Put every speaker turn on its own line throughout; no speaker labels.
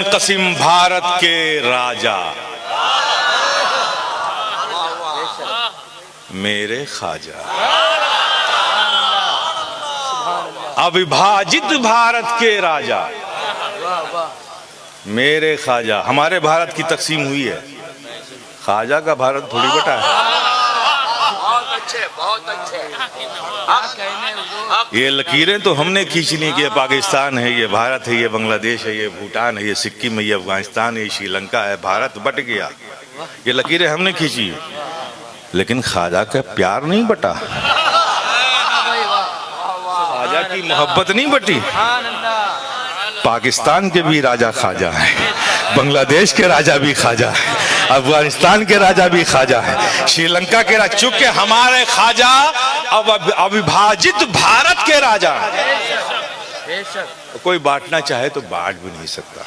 मुंतसिम भारत के राजा मेरे ख्वाजा, अविभाजित भारत के राजा मेरे ख्वाजा। हमारे भारत की तकसीम हुई है, ख्वाजा का भारत थोड़ी बटा है।
बहुत अच्छे।
ये लकीरें तो हमने खींचनी कि ये पाकिस्तान है, ये भारत है, ये बांग्लादेश है, ये भूटान है, ये सिक्किम है, ये अफगानिस्तान है, ये श्रीलंका है, भारत बट गया। ये लकीरें हमने खींची, लेकिन ख्वाजा का प्यार नहीं बटा, ख्वाजा की मोहब्बत नहीं बटी। पाकिस्तान के भी राजा ख्वाजा है, बांग्लादेश के राजा भी ख्वाजा है, अफगानिस्तान के राजा भी ख्वाजा है, श्रीलंका के राजा। चूंकि हमारे ख्वाजा अब अविभाजित भारत के राजा, कोई बांटना चाहे तो बांट भी नहीं सकता,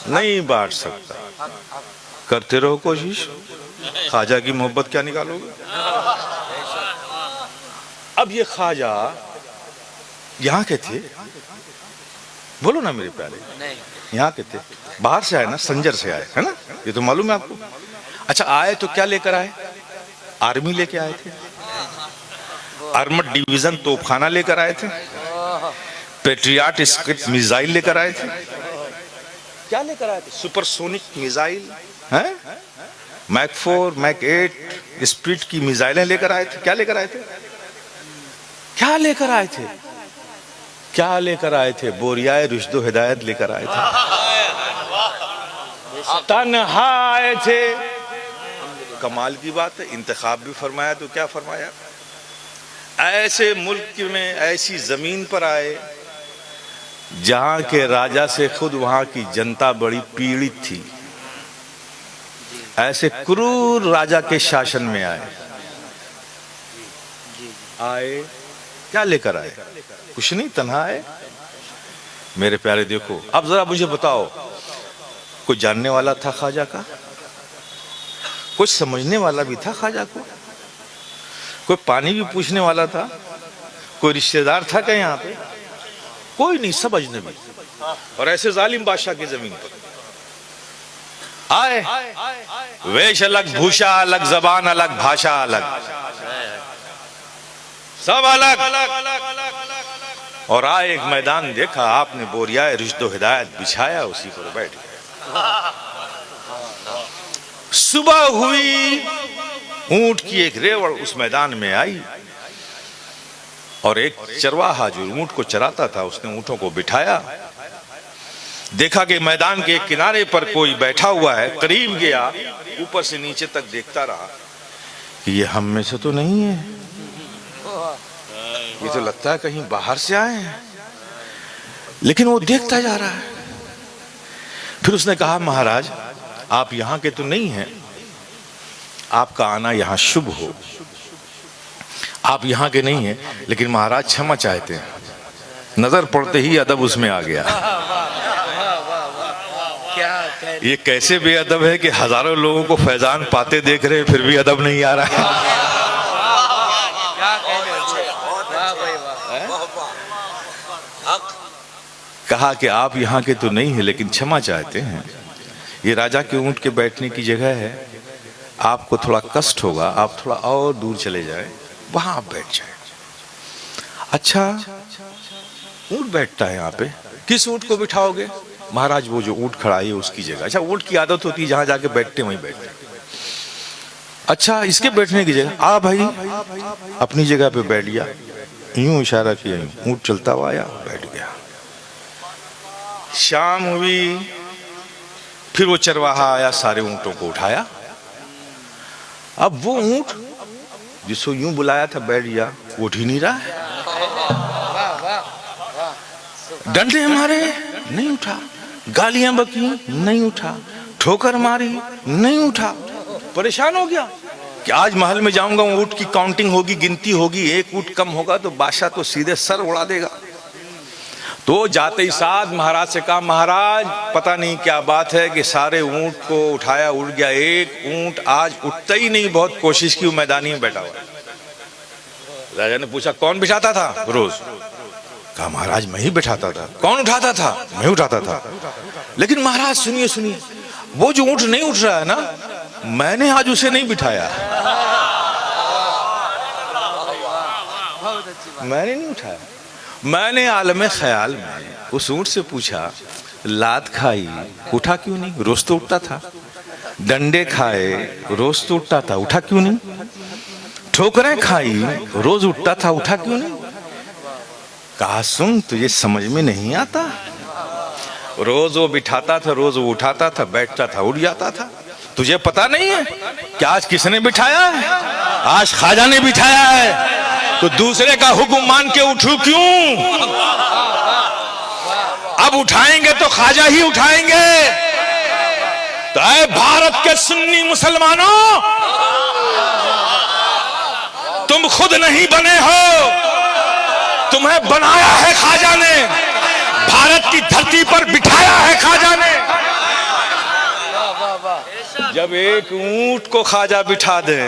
नहीं बांट सकता। करते रहो कोशिश, ख्वाजा की मोहब्बत क्या निकालोगे। अब ये ख्वाजा यहाँ के थे, बोलो ना मेरे प्यारे, यहाँ के थे, बाहर से आए ना, संजर से आए, है ना, ये तो मालूम है आपको। अच्छा, आए तो क्या लेकर आए? आर्मी लेके आए थे, आर्मड डिवीजन तोपखाना लेकर आए थे, पेट्रियाट स्किट मिसाइल लेकर आए थे। क्या लेकर आए थे? सुपरसोनिक मिसाइल है, मैक 4 मैक 8 स्पीड की मिसाइलें लेकर आए थे। क्या लेकर आए थे? क्या लेकर आए थे? क्या लेकर आए थे? बोरियाए रुश्दो हिदायत लेकर आए थे, तन्हा आए थे। कमाल की बात है, इंतखाब भी फरमाया तो क्या फरमाया, ऐसे मुल्क में ऐसी जमीन पर आए जहां के राजा से खुद वहां की जनता बड़ी पीड़ित थी। ऐसे क्रूर राजा के शासन में आए, क्या लेकर आए? कुछ नहीं, तन्हा आए। मेरे प्यारे देखो, अब जरा मुझे बताओ, कोई जानने वाला था ख्वाजा का? कुछ समझने वाला भी था ख्वाजा को? कोई पानी भी पूछने वाला था? कोई रिश्तेदार था क्या यहाँ पे? कोई नहीं, सब अजनबी। और ऐसे जालिम बादशाह की जमीन पर आए, वेश अलग, भूषा अलग, जबान अलग, भाषा अलग, सब अलग। और आए, एक मैदान देखा आपने, बोरियाए रुश्दो हिदायत बिछाया, उसी पर बैठ गए। सुबह हुई, ऊंट की एक रेवड़ उस मैदान में आई और एक चरवाहा जो ऊंट को चराता था, उसने ऊंटों को बिठाया। देखा कि मैदान के किनारे पर कोई बैठा हुआ है, करीब गया, ऊपर से नीचे तक देखता रहा कि ये हम में से तो नहीं है, ये तो लगता है कहीं बाहर से आए हैं, लेकिन वो देखता जा रहा है। फिर उसने कहा, महाराज आप यहाँ के तो नहीं हैं, आपका आना यहाँ शुभ हो, आप यहाँ के नहीं हैं, लेकिन महाराज क्षमा चाहते हैं। नजर पड़ते ही अदब उसमें आ गया। ये कैसे बेअदब है कि हजारों लोगों को फैजान पाते देख रहे, फिर भी अदब नहीं आ रहा है। कहा कि आप यहाँ के तो नहीं है, लेकिन क्षमा चाहते हैं, ये राजा के ऊंट के बैठने की जगह है, आपको थोड़ा कष्ट होगा, आप थोड़ा और दूर चले जाएं, वहां आप बैठ जाएं। अच्छा, ऊंट बैठता है यहाँ पे, किस ऊंट को बिठाओगे? महाराज वो जो ऊंट खड़ा है उसकी जगह। अच्छा, ऊंट की आदत होती है जहां जाके बैठते वहीं बैठते। अच्छा, इसके बैठने की जगह, आ भाई अपनी जगह पे बैठ गया, यूं इशारा किया, ऊंट चलता हुआ आया, बैठ गया। शाम हुई, फिर वो चरवाहा आया, सारे ऊंटों को उठाया। अब वो ऊंट जिसको यूं बुलाया था बैठ गया, उठ ही नहीं रहा है। डंडे मारे, नहीं उठा, गालियां बकी, नहीं उठा, ठोकर मारी, नहीं उठा। परेशान हो गया कि आज महल में जाऊंगा, ऊंट की काउंटिंग होगी, गिनती होगी, एक ऊंट कम होगा तो बादशाह तो सीधे सर उड़ा देगा। तो जाते ही साथ महाराज से कहा, महाराज पता नहीं क्या बात है कि सारे ऊंट को उठाया, उड़ गया, एक ऊंट आज उठता ही नहीं, बहुत कोशिश की, मैदानी में बैठा हुआ। राजा ने पूछा, कौन बिठाता था रोज? कहा महाराज मैं ही बैठाता था। कौन उठाता था? मैं उठाता था। लेकिन महाराज सुनिए सुनिए, वो जो ऊंट नहीं उठ रहा है ना, मैंने आज उसे नहीं बिठाया, मैंने नहीं उठाया। मैंने आलम ख्याल में उस ऊंट से पूछा, लात खाई उठा क्यों नहीं? रोज तो उठता था। डंडे खाए रोज तो उठता था, उठा क्यों नहीं? ठोकरें खाई रोज उठता था, उठा क्यों नहीं? कहा सुन, तुझे समझ में नहीं आता, रोज वो बिठाता था, रोज वो उठाता था, बैठता था, उठ जाता था। तुझे पता नहीं है कि आज किसने बिठाया है? आज ख्वाजा ने बिठाया है। तो दूसरे का हुक्म मान के उठूं क्यों? अब उठाएंगे तो ख्वाजा ही उठाएंगे। तो ऐ भारत के सुन्नी मुसलमानों, तुम खुद नहीं बने हो, तुम्हें बनाया है ख्वाजा ने, भारत की धरती पर बिठाया है ख्वाजा ने। जब एक ऊंट को ख्वाजा बिठा दे,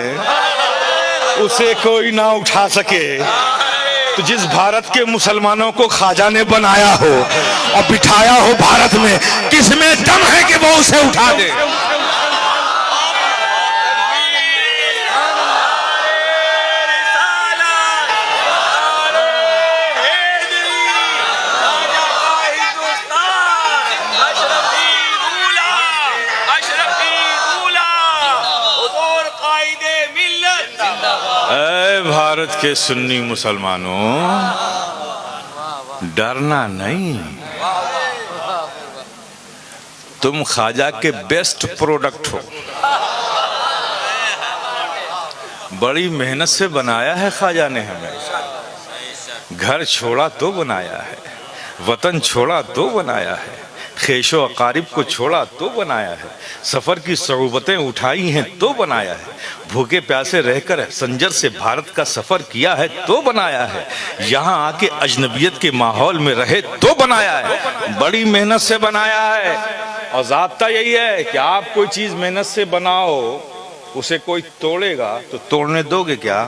उसे कोई ना उठा सके, तो जिस भारत के मुसलमानों को ख्वाजा ने बनाया हो और बिठाया हो भारत में, किसमें दम है कि वो उसे उठा दे? भारत के सुन्नी मुसलमानों, डरना नहीं, तुम ख्वाजा के बेस्ट प्रोडक्ट हो। बड़ी मेहनत से बनाया है ख्वाजा ने हमें, घर छोड़ा तो बनाया है, वतन छोड़ा तो बनाया है, खेशो अकारिब को छोड़ा तो बनाया है, सफर की सऊबतें उठाई हैं तो बनाया है, भूखे प्यासे रहकर संजर से भारत का सफर किया है तो बनाया है, यहाँ आके अजनबियत के माहौल में रहे तो बनाया है। बड़ी मेहनत से बनाया है। और ज़ाब्ता यही है कि आप कोई चीज मेहनत से बनाओ, उसे कोई तोड़ेगा तो तोड़ने दोगे क्या?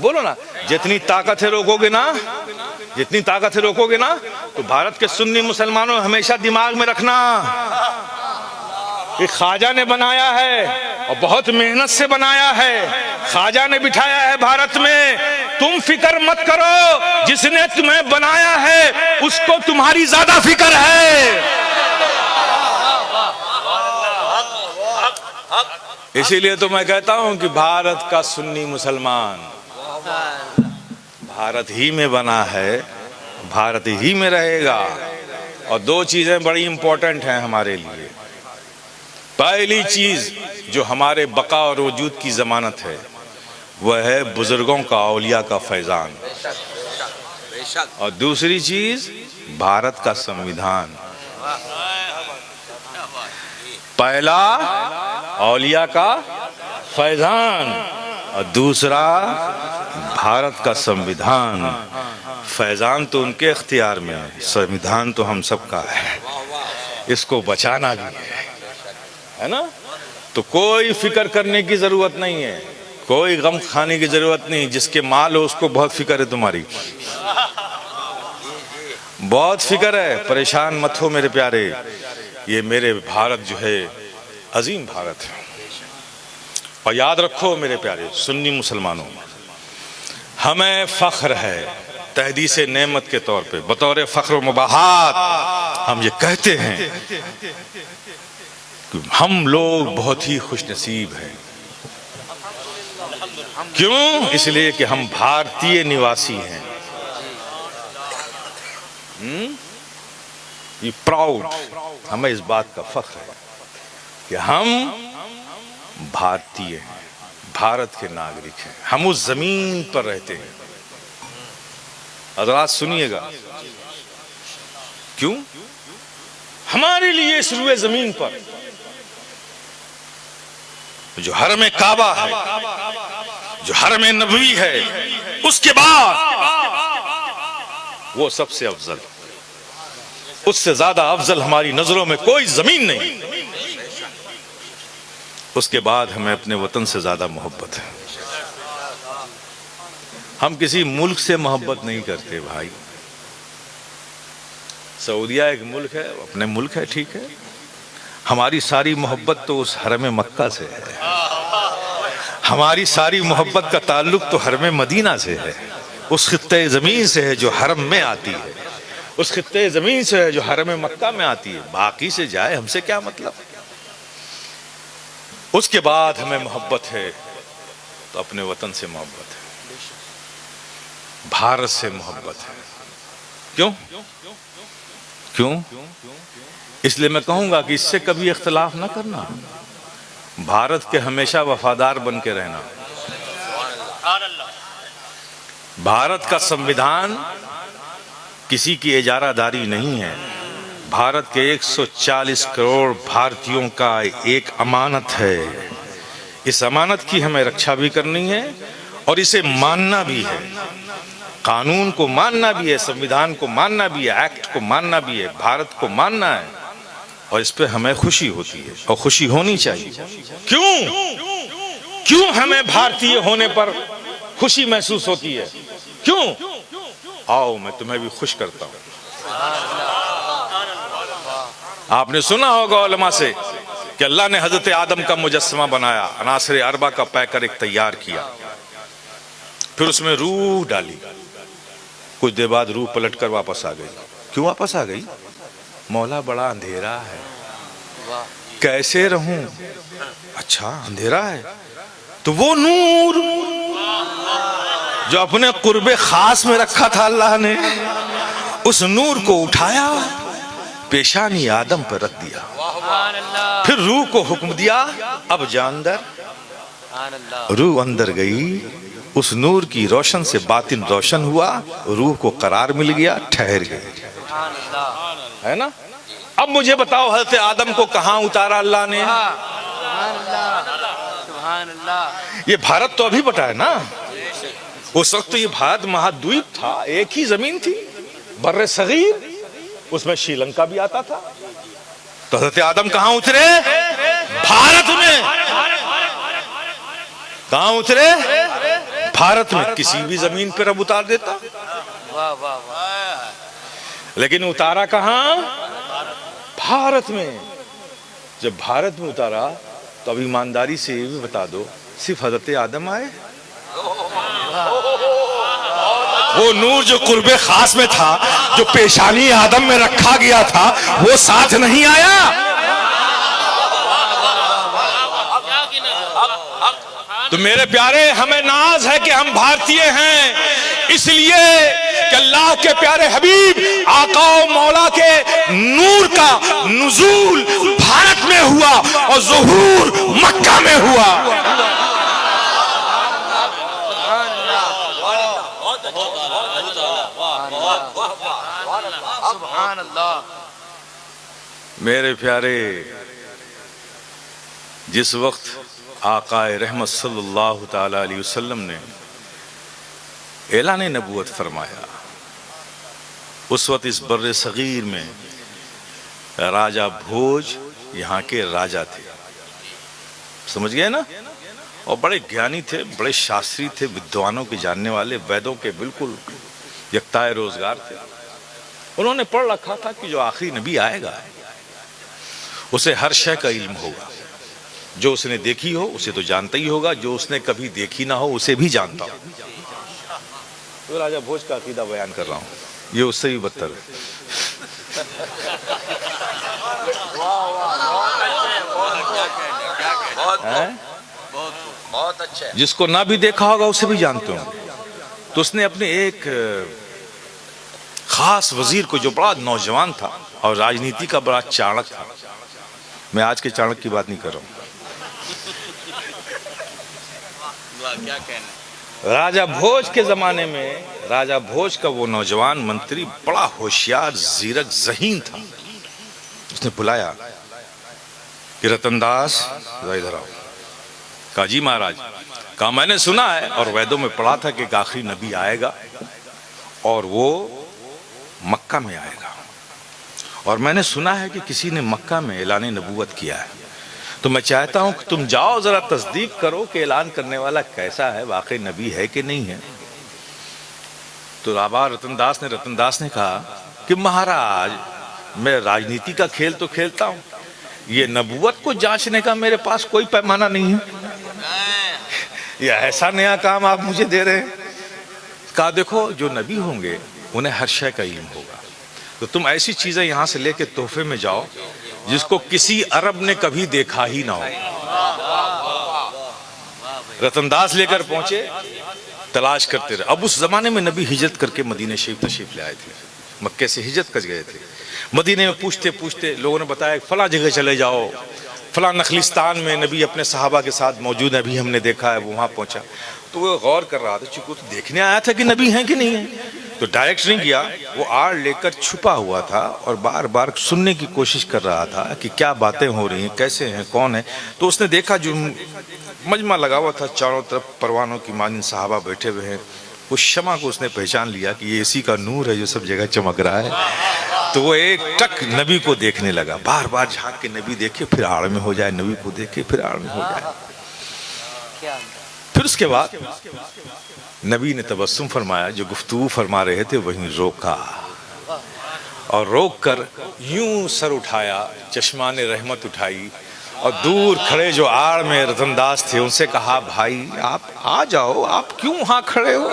बोलो ना, जितनी ताकत है रोकोगे ना, जितनी ताकत है रोकोगे ना। तो भारत के सुन्नी मुसलमानों, हमेशा दिमाग में रखना, ये ख्वाजा ने बनाया है और बहुत मेहनत से बनाया है, ख्वाजा ने बिठाया है भारत में। तुम फिक्र मत करो, जिसने तुम्हें बनाया है उसको तुम्हारी ज्यादा फिक्र है। इसीलिए तो मैं कहता हूं कि भारत का सुन्नी मुसलमान भारत ही में बना है, भारत ही में रहेगा। और दो चीजें बड़ी इंपॉर्टेंट हैं हमारे लिए। पहली चीज जो हमारे बका और वजूद की जमानत है, वह है बुजुर्गों का, औलिया का फैजान। और दूसरी चीज भारत का संविधान। पहला औलिया का फैजान और दूसरा भारत का संविधान। फैजान तो उनके इख्तियार में है, संविधान तो हम सबका है, इसको बचाना भी है ना। तो कोई फिक्र करने की जरूरत नहीं है, कोई गम खाने की जरूरत नहीं। जिसके माल हो उसको बहुत फिक्र है, तुम्हारी बहुत फिक्र है। परेशान मत हो मेरे प्यारे, ये मेरे भारत जो है अजीम भारत है। और याद रखो मेरे प्यारे सुन्नी मुसलमानों, हमें फख्र है तहदीस नेमत के तौर पे, बतौर फख्र व मुबाहात हम ये कहते हैं कि हम लोग बहुत ही खुशनसीब हैं। क्यों? इसलिए कि हम भारतीय निवासी हैं। ये प्राउड, हमें इस बात का फख्र है कि हम भारतीय हैं, भारत के नागरिक हैं, हम उस जमीन पर रहते हैं। हज़रात सुनिएगा, क्यों? हमारे लिए इस रुए जमीन पर जो हरम काबा है, जो हरम नबवी है, उसके बाद वो सबसे अफजल, उससे ज्यादा अफजल हमारी नजरों में कोई जमीन नहीं। उसके बाद हमें अपने वतन से ज्यादा मोहब्बत है। हम किसी मुल्क से मोहब्बत नहीं करते भाई। सऊदिया एक मुल्क है, अपने मुल्क है, ठीक है। हमारी सारी मोहब्बत तो उस हरम मक्का से है, हमारी सारी मोहब्बत का ताल्लुक तो हरम मदीना से है, उस खित्ते ज़मीन से है जो हरम में आती है, उस खित्ते ज़मीन से है जो हरम मक्का में आती है। बाकी से जाए हमसे क्या मतलब। उसके बाद हमें मोहब्बत है तो अपने वतन से मोहब्बत है, भारत से मोहब्बत है। क्यों क्यों? इसलिए मैं कहूंगा कि इससे कभी इख्तिलाफ ना करना, भारत के हमेशा वफादार बन के रहना। भारत का संविधान किसी की इजारादारी नहीं है, भारत के 140 करोड़ भारतीयों का एक अमानत है। इस अमानत की हमें रक्षा भी करनी है और इसे मानना भी है, कानून को मानना भी है, संविधान को मानना भी है, एक्ट को मानना भी है, भारत को मानना है। और इस पे हमें खुशी होती है और खुशी होनी चाहिए। क्यों हमें भारतीय होने पर खुशी महसूस होती है? क्यों? आओ मैं तुम्हें भी खुश करता हूं। आपने सुना होगा उलमा से कि अल्लाह ने हजरत आदम का मुजस्समा बनाया, अनासर अरबा का पैकर एक तैयार किया, फिर उसमें रूह डाली, कुछ देर बाद रूह पलटकर वापस आ गई। क्यों वापस आ गई? मौला बड़ा अंधेरा है, कैसे रहूं? अच्छा अंधेरा है तो वो नूर जो अपने कुर्बे खास में रखा था अल्लाह ने, उस नूर को उठाया, पेशानी आदम पर रख दिया, फिर रूह को हुक्म दिया अब जा अंदर। रूह अंदर गई, उस नूर की रोशन से बातिन रोशन हुआ, रूह को करार मिल गया, ठहर गई, है ना। अब मुझे बताओ हज़रत आदम को कहां उतारा अल्लाह ने? ये भारत तो अभी बटा है ना, उस वक्त तो ये भारत महाद्वीप था, एक ही जमीन थी, बर्रे सगीर, उसमें श्रीलंका भी आता था। तो हज़रत आदम कहां उतरे? भारत में। कहां उतरे? भारत में। किसी भी जमीन पर अब उतार देता, लेकिन उतारा कहां? भारत में। जब भारत में उतारा तो अब ईमानदारी से ये भी बता दो, सिर्फ हजरत आदम आए? वो नूर जो कुर्बे खास में था, जो पेशानी आदम में रखा गया था, वो साथ नहीं आया? तो मेरे प्यारे, हमें नाज है कि हम भारतीय हैं, इसलिए कि अल्लाह के प्यारे हबीब आका मौला के नूर का नुज़ूल भारत में हुआ और ज़ुहूर मक्का में हुआ। मेरे प्यारे, जिस वक्त आकाए रहमत सल्लल्लाहु ताला अलैहि वसल्लम ने ऐलान नबूवत फरमाया, उस वक्त इस बर्रे सगीर में राजा भोज यहाँ के राजा थे, समझ गए ना। और बड़े ज्ञानी थे, बड़े शास्त्री थे, विद्वानों के जानने वाले, वेदों के बिल्कुल यक्ताए रोजगार थे। उन्होंने पढ़ रखा था कि जो आखिरी नबी आएगा उसे हर शय का इल्म होगा, जो उसने देखी हो उसे तो जानता ही होगा, जो उसने कभी देखी ना हो उसे भी जानता हो। तो राजा भोज का अकीदा बयान कर रहा हूं, ये उससे भी बदतर है। बहुत अच्छा। जिसको ना भी देखा होगा उसे भी जानते होंगे। तो उसने अपने एक खास वजीर को, जो बड़ा नौजवान था और राजनीति का बड़ा चाणक था, मैं आज के चाणक की बात नहीं कर रहा हूं, क्या कहना। राजा भोज के जमाने में राजा भोज का वो नौजवान मंत्री बड़ा होशियार, जीरक, ज़हीन था। उसने बुलाया कि रतनदास इधर आओ। कहा जी महाराज। कहा मैंने सुना है और वेदों में पढ़ा था कि आखिरी नबी आएगा और वो मक्का में आएगा, और मैंने सुना है कि किसी ने मक्का में ऐलान नबूवत किया है, तो मैं चाहता हूं कि तुम जाओ जरा तस्दीक करो कि ऐलान करने वाला कैसा है, वाकई नबी है कि नहीं है। तो राबा रतनदास ने कहा कि महाराज, मैं राजनीति का खेल तो खेलता हूं, ये नबूवत को जांचने का मेरे पास कोई पैमाना नहीं है। ये ऐसा नया काम आप मुझे दे रहे हैं। कहा देखो, जो नबी होंगे उन्हें हर शय का इल्म होगा, तो तुम ऐसी चीजें यहां से लेके तोहफे में जाओ जिसको किसी अरब ने कभी देखा ही ना हो। रतनदास लेकर पहुंचे, तलाश करते रहे। अब उस जमाने में नबी हिजरत करके मदीने शरीफ तशरीफ ले आए थे, मक्के से हिजरत कर गए थे। मदीने में पूछते पूछते लोगों ने बताया फला जगह चले जाओ, फला नखलिस्तान में नबी अपने सहाबा के साथ मौजूद है, अभी हमने देखा है। वो वहां पहुंचा तो वो गौर कर रहा था, चूंकि तो देखने आया था कि नबी हैं कि नहीं है, तो डायरेक्ट नहीं किया। वो आड़ लेकर छुपा हुआ था और बार बार सुनने की कोशिश कर रहा था कि क्या बातें हो रही हैं, कैसे हैं, कौन है। तो उसने देखा जो मजमा लगा हुआ था, चारों तरफ परवानों की मानिंद सहाबा बैठे हुए हैं। उस शमा को उसने पहचान लिया कि ये इसी का नूर है जो सब जगह चमक रहा है। तो वो एक टक नबी को देखने लगा, बार बार झांक के नबी देखे फिर आड़ में हो जाए, नबी को देखे फिर आड़ में हो जाए। फिर उसके बाद नबी ने तबस्सुम फरमाया, जो गुफ्तगू फरमा रहे थे वहीं रोका और रोक कर यूं सर उठाया, चश्मा ने रहमत उठाई और दूर खड़े जो आड़ में रतनदास थे उनसे कहा, भाई आप आ जाओ, आप क्यों वहां खड़े हो।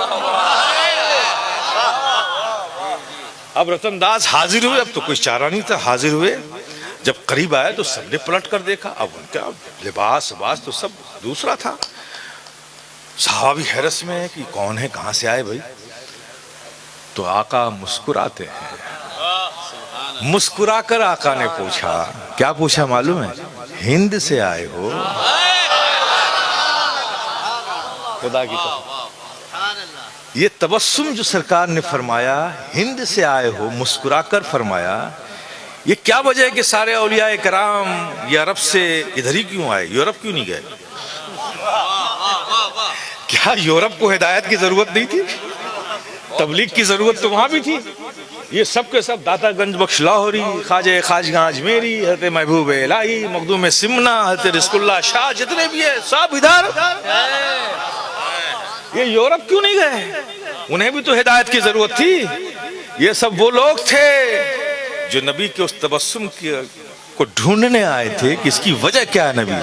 अब रतनदास हाजिर हुए, अब तो कोई चारा नहीं था, हाजिर हुए। जब करीब आए तो सबने पलट कर देखा, अब उनका लिबास वबास तो सब दूसरा था। साहबा भी हैरत में है कि कौन है, कहां से आए भाई। तो आका मुस्कुराते हैं। मुस्कुराकर आका ने पूछा, क्या पूछा मालूम है, हिंद से आए हो। खुदा की कसम, ये तबस्सुम जो सरकार ने फरमाया, हिंद से आए हो, मुस्कुराकर फरमाया, ये क्या वजह है कि सारे औलिया कराम ये अरब से इधर ही क्यों आए, यूरोप क्यों नहीं गए। क्या यूरोप को हिदायत की जरूरत नहीं थी, तबलीग की जरूरत तो वहां भी थी। ये सब के सब दातागंज बख्श लाहौरी, ख्वाजा खाजगा अजमेरी, हज़रत महबूब इलाही, मखदूम सिमना, हज़रत रिज़्क़ुल्लाह शाह, जितने भी है सब इधर। ये यूरोप क्यों नहीं गए, उन्हें भी तो हिदायत की जरूरत थी। ये सब वो लोग थे जो नबी के उस तबस्सुम को ढूंढने आए थे कि इसकी वजह क्या है नबी।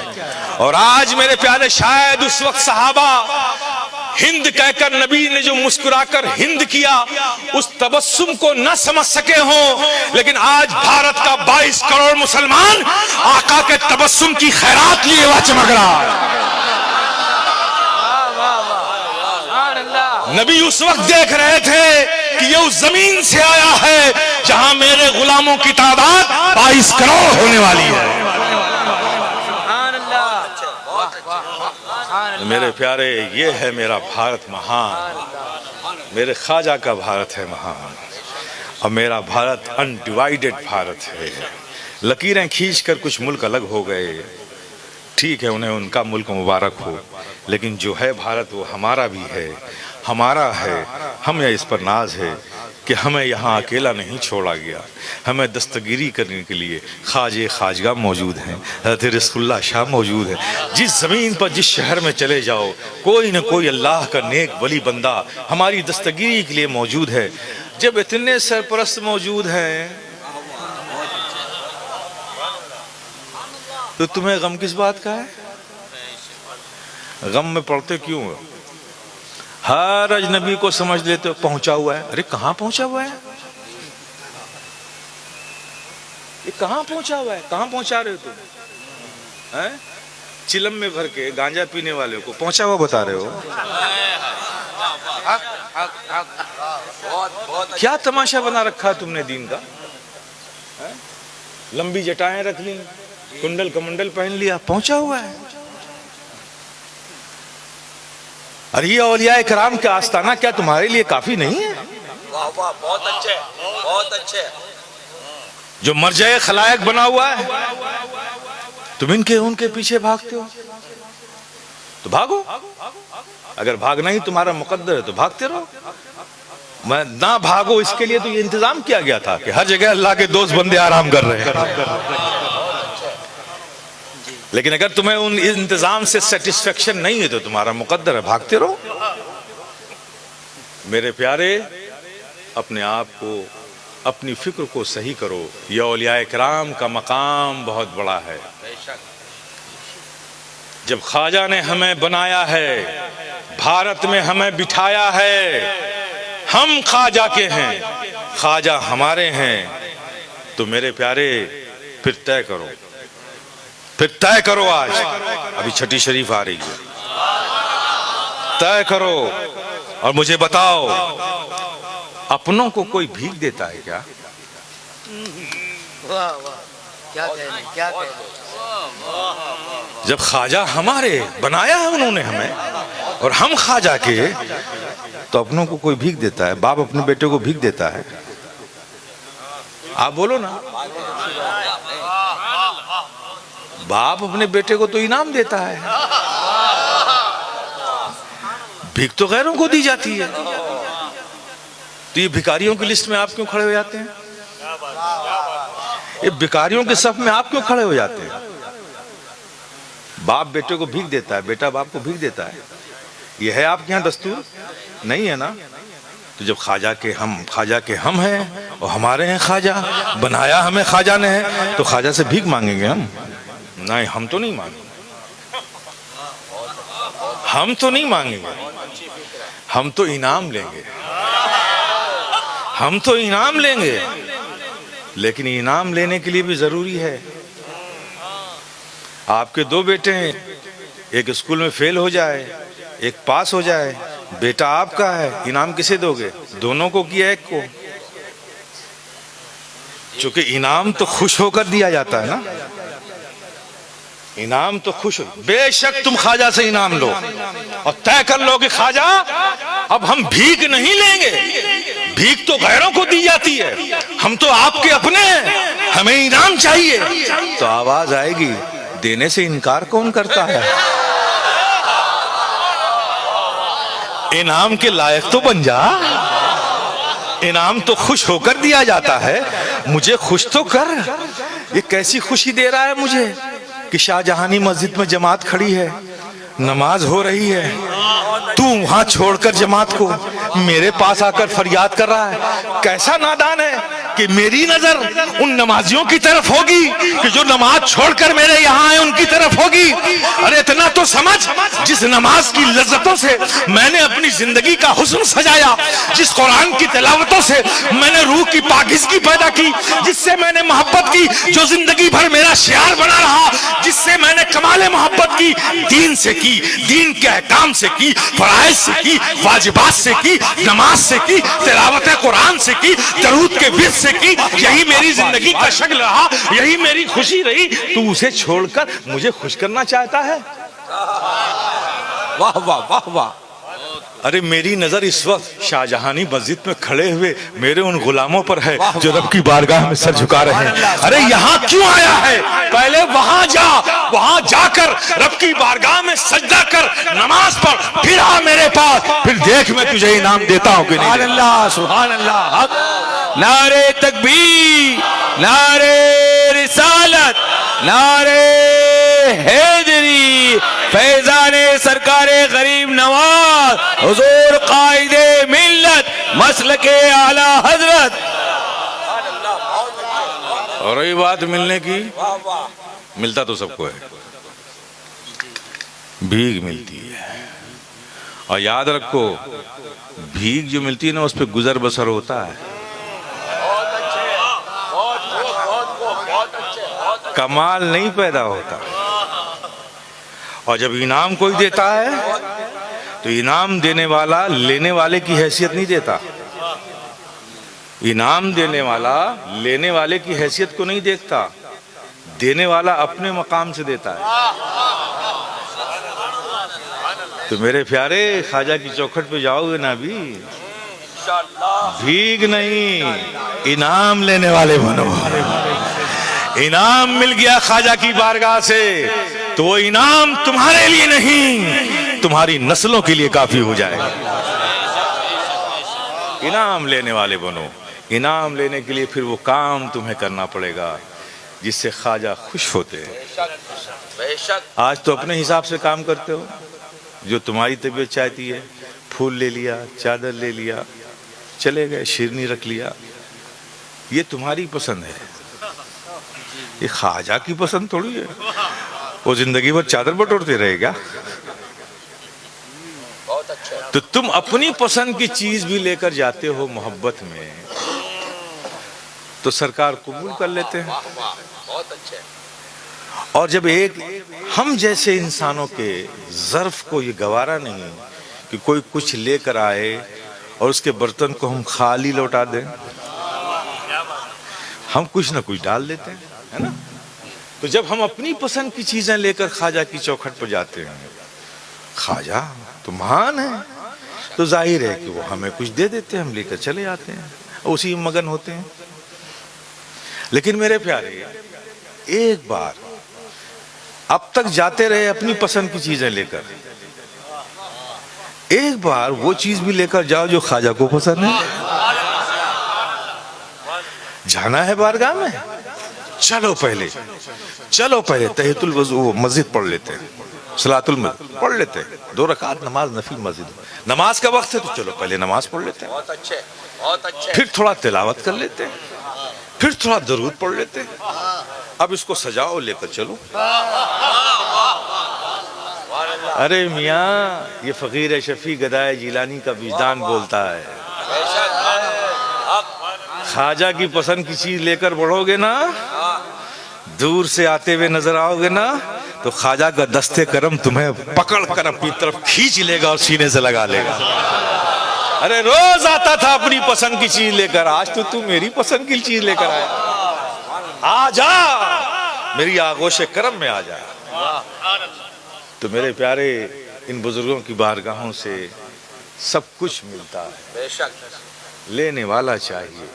और आज मेरे प्यारे, शायद उस वक्त सहाबा हिंद कहकर नबी ने जो मुस्कुराकर हिंद किया, उस तबस्सुम को न समझ सके हों, लेकिन आज भारत का 22 करोड़ मुसलमान आका के तबस्सुम की खैरात लिए हुआ चमक रहा है। नबी उस वक्त देख रहे थे कि ये उस जमीन से आया है जहां मेरे गुलामों की तादाद 22 करोड़ होने वाली है। मेरे प्यारे, ये है मेरा भारत महान, मेरे ख्वाजा का भारत है महान, और मेरा भारत अनडिवाइडेड भारत है। लकीरें खींचकर कुछ मुल्क अलग हो गए, ठीक है, उन्हें उनका मुल्क मुबारक हो, लेकिन जो है भारत वो हमारा भी है, हमारा है। हमें इस पर नाज है कि हमें यहाँ अकेला नहीं छोड़ा गया। हमें दस्तगिरी करने के लिए ख्वाजा खाजगा मौजूद हैं, हज़रत रिज़्क़ुल्लाह शाह मौजूद है। जिस ज़मीन पर, जिस शहर में चले जाओ, कोई न कोई अल्लाह का नेक वली बंदा हमारी दस्तगिरी के लिए मौजूद है। जब इतने सरपरस्त मौजूद हैं तो तुम्हें गम किस बात का है, गम में पड़ते क्यों हो। हर अजनबी को समझ लेते हो पहुंचा हुआ है। अरे कहां पहुंचा हुआ है, ये कहां पहुंचा हुआ है, कहां पहुंचा रहे हो तुम हैं? चिलम में भर के गांजा पीने वाले को पहुंचा हुआ बता रहे हो। क्या तमाशा बना रखा है तुमने दीन का है? लंबी जटाएं रख ली, कुंडल कमंडल पहन लिया, पहुंचा हुआ है। अरे ये औलिया कराम का आस्ताना क्या तुम्हारे लिए काफी नहीं है?
वाह वाह, बहुत अच्छे, बहुत अच्छे।
जो मर्जाए खलायक बना हुआ है, तुम इनके उनके पीछे भागते हो, तो भागो। अगर भागना ही तुम्हारा मुकद्दर है तो भागते रहो। मैं ना भागो, इसके लिए तो ये इंतजाम किया गया था कि हर जगह अल्लाह के दोस्त बंदे आराम कर रहे हैं। लेकिन अगर तुम्हें उन इंतजाम से सेटिस्फेक्शन नहीं है तो तुम्हारा मुकद्दर है, भागते रहो। मेरे प्यारे, अपने आप को, अपनी फिक्र को सही करो। ये औलिया किराम का मकाम बहुत बड़ा है। जब ख्वाजा ने हमें बनाया है, भारत में हमें बिठाया है, हम ख्वाजा के हैं, ख्वाजा हमारे हैं, तो मेरे प्यारे फिर तय करो, फिर तय करो। आज अभी छठी शरीफ आ रही है, तय करो और मुझे बताओ, अपनों को कोई भीख देता है क्या?
वाह वाह, क्या कहने, क्या कहने।
जब ख्वाजा हमारे बनाया है उन्होंने हमें और हम ख्वाजा के, तो अपनों को कोई भीख देता है? बाप अपने बेटे को भीख देता है? आप बोलो ना। बाप अपने बेटे को तो इनाम देता है, भीख तो गैरों को दी जाती है। तो ये भिखारियों की लिस्ट में आप क्यों खड़े हो जाते हैं? ये भिखारियों के सफ में आप क्यों खड़े हो जाते हैं? बाप बेटे को भीख देता है, बेटा बाप को भीख देता है, ये है आपके यहाँ दस्तूर? नहीं है ना। तो जब ख्वाजा के हम हैं और हमारे हैं ख्वाजा, बनाया हमें ख्वाजा ने है, तो ख्वाजा से भीख मांगेंगे हम? नहीं, हम तो नहीं मांगेंगे, हम तो नहीं मांगेंगे, हम तो इनाम लेंगे, हम तो इनाम लेंगे। लेकिन इनाम लेने के लिए भी जरूरी है। आपके दो बेटे हैं, एक स्कूल में फेल हो जाए, एक पास हो जाए, बेटा आपका है, इनाम किसे दोगे? दोनों को कि एक को? क्योंकि इनाम तो खुश होकर दिया जाता है ना, इनाम तो खुश हो। बेशक तुम ख्वाजा से इनाम लो और तय कर लो कि ख्वाजा अब हम भीख नहीं लेंगे, भीख तो गैरों को दी जाती है, हम तो आपके अपने हैं, हमें इनाम चाहिए। तो आवाज आएगी, देने से इनकार कौन करता है? इनाम के लायक तो बन जा, इनाम तो खुश होकर दिया जाता है, मुझे खुश तो कर। ये कैसी खुशी दे रहा है मुझे कि शाहजहानी मस्जिद में जमात खड़ी है, नमाज हो रही है, तू वहां छोड़कर जमात को मेरे पास आकर फरियाद कर रहा है। कैसा नादान है कि मेरी नजर उन नमाजियों की तरफ होगी कि जो नमाज छोड़कर मेरे यहाँ आए उनकी तरफ होगी। अरे इतना तो समझ, जिस नमाज की लज्जतों से मैंने अपनी जिंदगी का हुस्न सजाया, जिस कुरान की तिलावतों से मैंने रूह की पाकिज़गी पैदा की, जिससे मैंने मोहब्बत की जो जिंदगी भर मेरा शियार बना रहा, जिससे मैंने कमाले मोहब्बत की, दीन से की, दीन के अहकाम से की, फराइज से की, वाजिबात से की, नमाज से की, तिलावत कुरान से की, दरूद के विर्द से की, यही मेरी जिंदगी का शक्ल रहा, यही मेरी खुशी रही। तू उसे छोड़कर मुझे खुश करना चाहता है?
वाह वाह वाह वाह।
अरे मेरी नजर इस वक्त शाहजहानी मस्जिद में खड़े हुए मेरे उन गुलामों पर है जो रब की बारगाह में सर झुका रहे हैं। अरे यहाँ क्यों आया है? पहले वहां जा, वहां जाकर रब की बारगाह में सजदा कर, नमाज पढ़, फिर आ मेरे पास, फिर देख मैं तुझे इनाम देता हूँ कि नहीं।
सुभान अल्लाह, सुभान अल्लाह।
नारे तकबीर, नारे रिसालत, नारे हैदरी, फैजाने सरकारे गरीब नवाज, हुजूर कायदे मिल्लत, मसलके आला हजरत।
और रही बात मिलने की, मिलता तो सबको है, भीख मिलती है। और याद रखो, भीख जो मिलती है ना, उस पर गुजर बसर होता है, कमाल नहीं पैदा होता। और जब इनाम कोई देता है तो इनाम देने वाला लेने वाले की हैसियत नहीं देता, इनाम देने वाला लेने वाले की हैसियत को नहीं देखता, देने वाला अपने मकाम से देता है। तो मेरे प्यारे, ख्वाजा की चौखट पे जाओगे ना भी, भीख नहीं, इनाम लेने वाले बनो। इनाम मिल गया ख्वाजा की बारगाह से, तो वो इनाम तुम्हारे लिए नहीं, तुम्हारी नस्लों के लिए काफी हो जाएगा। इनाम लेने वाले बनो। इनाम लेने के लिए फिर वो काम तुम्हें करना पड़ेगा जिससे ख्वाजा खुश होते हैं।
बेशक।
आज तो अपने हिसाब से काम करते हो, जो तुम्हारी तबीयत चाहती है, फूल ले लिया, चादर ले लिया, चले गए, शेरनी रख लिया, ये तुम्हारी पसंद है, ये ख्वाजा की पसंद थोड़ी है। वो जिंदगी भर चादर बटोरते रहेगा।
बहुत अच्छा।
तो तुम अपनी पसंद की चीज भी लेकर जाते हो मोहब्बत में, तो सरकार कबूल कर लेते हैं।
वाह वाह, बहुत अच्छे।
और जब एक हम जैसे इंसानों के ज़र्फ को ये गवारा नहीं कि कोई कुछ लेकर आए और उसके बर्तन को हम खाली लौटा दें, हम कुछ ना कुछ डाल देते हैं, है ना। तो जब हम अपनी पसंद की चीजें लेकर ख्वाजा की चौखट पर जाते हैं, ख्वाजा तो महान है, तो जाहिर है कि वो हमें कुछ दे देते हैं, हम लेकर चले आते हैं, उसी में मगन होते हैं। लेकिन मेरे प्यारे, एक बार अब तक जाते रहे अपनी पसंद की चीजें लेकर, एक बार वो चीज भी लेकर जाओ जो ख्वाजा को पसंद है। जाना है बारगाह में, चलो पहले तहियतुल वज़ू मस्जिद पढ़ लेते हैं, सलातुल मस्जिद पढ़ लेते हैं, 2 रकात नमाज नफिल मस्जिद, नमाज का वक्त है तो चलो पहले नमाज पढ़ लेते हैं,
बहुत अच्छे, बहुत अच्छे।
फिर थोड़ा तिलावत कर लेते हैं, फिर थोड़ा दरूद पढ़ लेते हैं। अब इसको सजाओ, लेकर चलो। अरे मियाँ, ये फकीर शफी गदाए जिलानी का विजदान बोलता है, ख्वाजा की पसंद की चीज लेकर बढ़ोगे ना, दूर से आते हुए नजर आओगे ना, तो ख्वाजा का दस्ते करम तुम्हें पकड़ कर अपनी तरफ खींच लेगा और सीने से लगा लेगा। अरे रोज आता था अपनी पसंद की चीज लेकर, आज तो तू मेरी पसंद की चीज लेकर आया। आ जा, मेरी आगोश करम में आ जा। तो मेरे प्यारे, इन बुजुर्गों की बारगाहों से सब कुछ मिलता है।
बेशक।
लेने वाला चाहिए,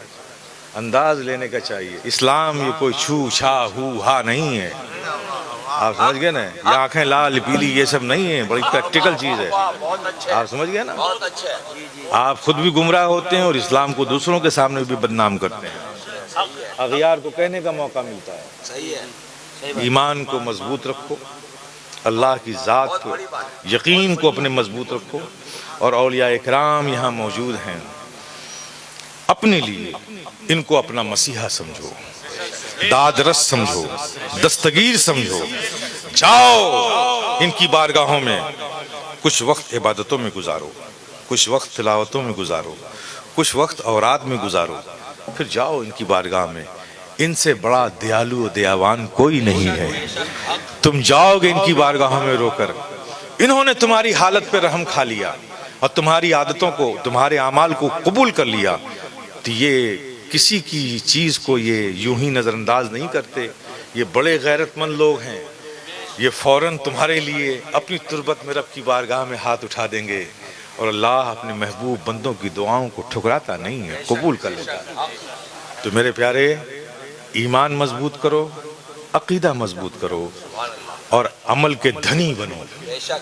अंदाज लेने का चाहिए। इस्लाम ये कोई छू छा हू हा नहीं है, आप समझ गए ना। ये आंखें लाल पीली ये सब नहीं है, बड़ी प्रैक्टिकल चीज है,
बहुत अच्छे,
आप समझ गए ना।
बहुत अच्छे।
आप खुद भी गुमराह होते हैं और इस्लाम को दूसरों के सामने भी बदनाम करते हैं। अगियार को कहने का मौका मिलता है,
सही है।
ईमान को मजबूत रखो, अल्लाह की ज़ात को, यकीन को अपने मजबूत रखो। और औलिया इकराम यहाँ मौजूद हैं, अपने लिए इनको अपना मसीहा समझो, दादरस समझो, दस्तगीर समझो। जाओ इनकी बारगाहों में, कुछ वक्त इबादतों में गुजारो, कुछ वक्त तिलावतों में गुजारो, कुछ वक्त औरात में गुजारो, फिर जाओ इनकी बारगाह में। इनसे बड़ा दयालु दयावान कोई नहीं है। तुम जाओगे इनकी बारगाह में रोकर, इन्होंने तुम्हारी हालत पर रहम खा लिया और तुम्हारी आदतों को, तुम्हारे अमाल को कबूल कर लिया, तो ये किसी की चीज को ये यूं ही नजरअंदाज नहीं करते। ये बड़े गैरतमंद लोग हैं, ये फौरन तुम्हारे लिए अपनी तुरबत में रब की बारगाह में हाथ उठा देंगे और अल्लाह अपने महबूब बंदों की दुआओं को ठुकराता नहीं है, कबूल कर लेता है। तो मेरे प्यारे, ईमान मजबूत करो, अकीदा मजबूत करो और अमल के धनी बनो।
बेशक।